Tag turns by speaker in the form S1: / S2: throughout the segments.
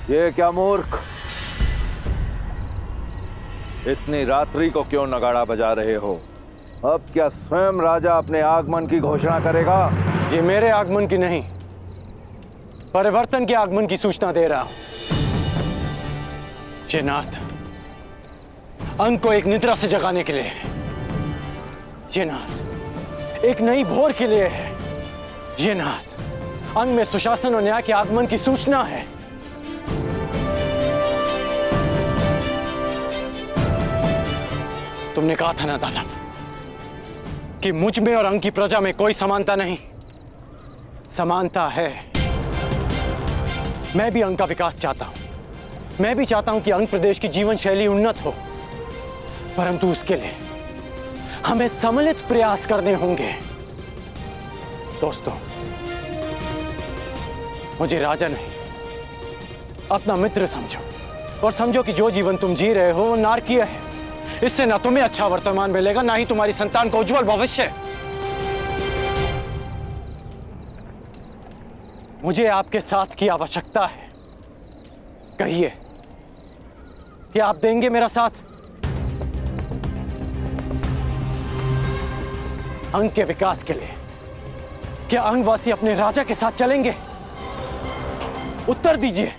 S1: ये क्या मूर्ख, इतनी रात्रि को क्यों नगाड़ा बजा रहे हो? अब क्या स्वयं राजा अपने आगमन की घोषणा करेगा?
S2: ये मेरे आगमन की नहीं, परिवर्तन के आगमन की सूचना दे रहा हूं। ये नाथ अंग को एक निद्रा से जगाने के लिए है। ये नाथ एक नई भोर के लिए है। ये नाथ अंग में सुशासन और न्याय के आगमन की सूचना है। तुमने कहा था ना दानव कि मुझ में और अंग की प्रजा में कोई समानता नहीं। समानता है। मैं भी अंग का विकास चाहता हूं। मैं भी चाहता हूं कि अंग प्रदेश की जीवन शैली उन्नत हो, परंतु उसके लिए हमें सम्मिलित प्रयास करने होंगे। दोस्तों, मुझे राजा नहीं, अपना मित्र समझो और समझो कि जो जीवन तुम जी रहे हो वो नारकीय है। इससे ना तुम्हें अच्छा वर्तमान मिलेगा, ना ही तुम्हारी संतान को उज्जवल भविष्य। मुझे आपके साथ की आवश्यकता है। कहिए कि आप देंगे मेरा साथ? अंग के विकास के लिए क्या अंगवासी अपने राजा के साथ चलेंगे? उत्तर दीजिए।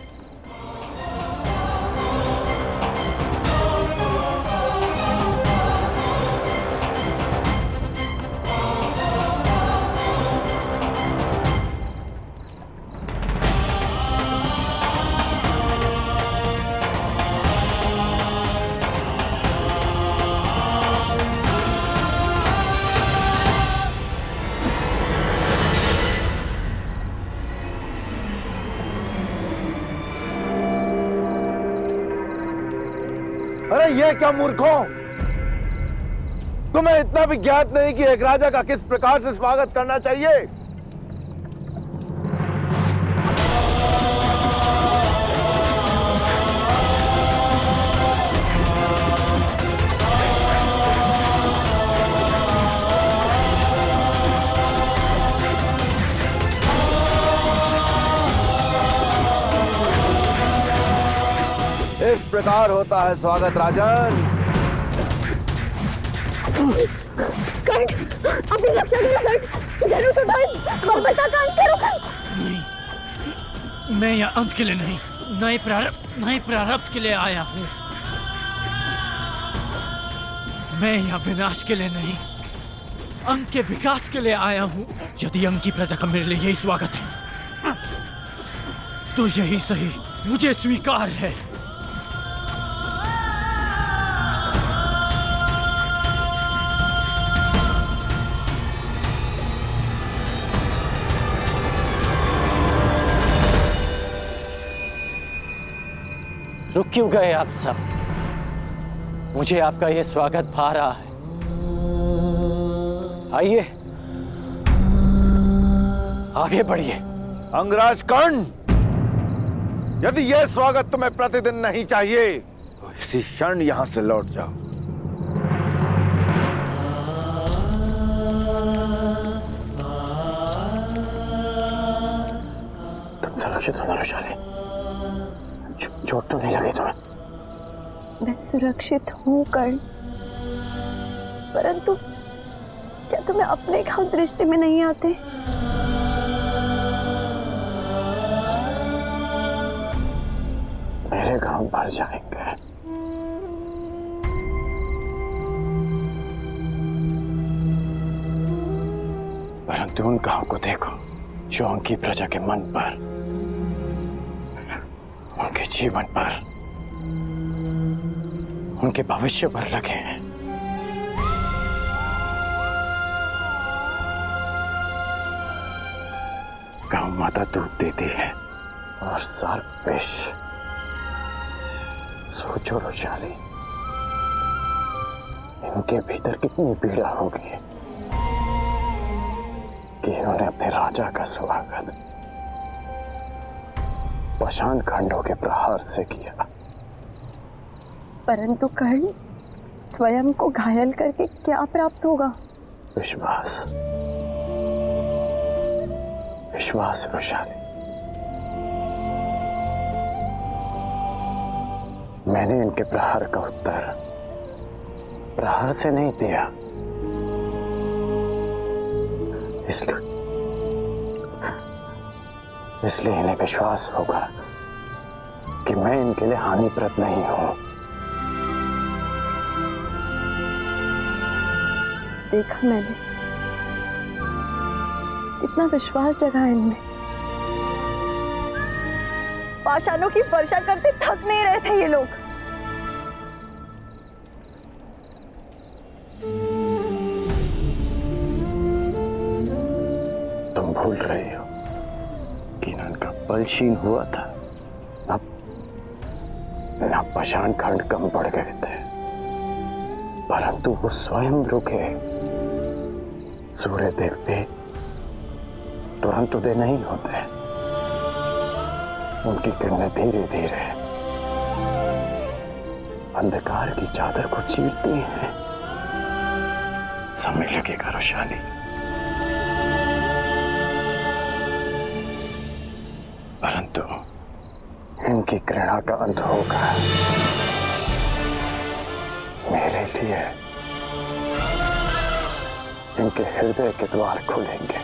S1: अरे ये क्या मूर्खों, तुम्हें इतना भी ज्ञात नहीं कि एक राजा का किस प्रकार से स्वागत करना चाहिए? इस प्रकार होता है स्वागत राजन।
S3: कर्ण, अपनी रक्षा करो कर्ण। धनुष उठाओ, बर्बरता का अंत करो कर्ण।
S4: नहीं, मैं यहाँ अंत के लिए नहीं, नए प्रारब्ध के लिए आया हूँ। मैं यहाँ विनाश के लिए नहीं, अंग के विकास के लिए आया हूँ। यदि अंग की प्रजा का मेरे लिए यही स्वागत है तो यही सही, मुझे स्वीकार है।
S2: रुक क्यों गए आप सब? मुझे आपका यह स्वागत भा रहा है। आइए, आगे बढ़िए।
S1: अंगराज कर्ण, यदि यह स्वागत तुम्हें प्रतिदिन नहीं चाहिए तो इसी क्षण यहां से लौट जाओ।
S2: तुम सुरक्षित हो धनुषाली? चोट तो नहीं लगी तुम्हें?
S3: मैं सुरक्षित हूँ कर्ण, परंतु क्या तुम्हें अपने घाव दृष्टि में नहीं आते?
S2: मेरे घाव भर जाएंगे, परंतु उन घाव को देखो जो उनकी प्रजा के मन पर, उनके जीवन पर, उनके भविष्य पर लगे हैं। गौ माता दूध देती है और सर्प विष। सोचो रोशाली, इनके भीतर कितनी पीड़ा होगी कि इन्होंने अपने राजा का स्वागत पाषाण खंडों के प्रहार से किया।
S3: परंतु कर्ण, स्वयं को घायल करके क्या प्राप्त होगा?
S2: विश्वास, विश्वास रोशाली। मैंने इनके प्रहार का उत्तर प्रहार से नहीं दिया, इसलिए इन्हें विश्वास होगा कि मैं इनके लिए हानिप्रद नहीं हूं।
S3: देखा मैंने, इतना विश्वास जगा इनमें। पाषाणों की वर्षा करते थक नहीं रहे थे ये लोग।
S2: तुम भूल रही हो कि इनका बल क्षीण हुआ था, न पाषाण खंड कम पड़ गए थे, परंतु वो स्वयं रुके। सूर्य देव भी तुरंत उदय नहीं होते, उनकी किरणें धीरे धीरे अंधकार की चादर को चीरती हैं। समय लगेगा रोशानी, परंतु इनकी घृणा का अंत होगा। मेरे लिए इनके हृदय के द्वार खुलेंगे।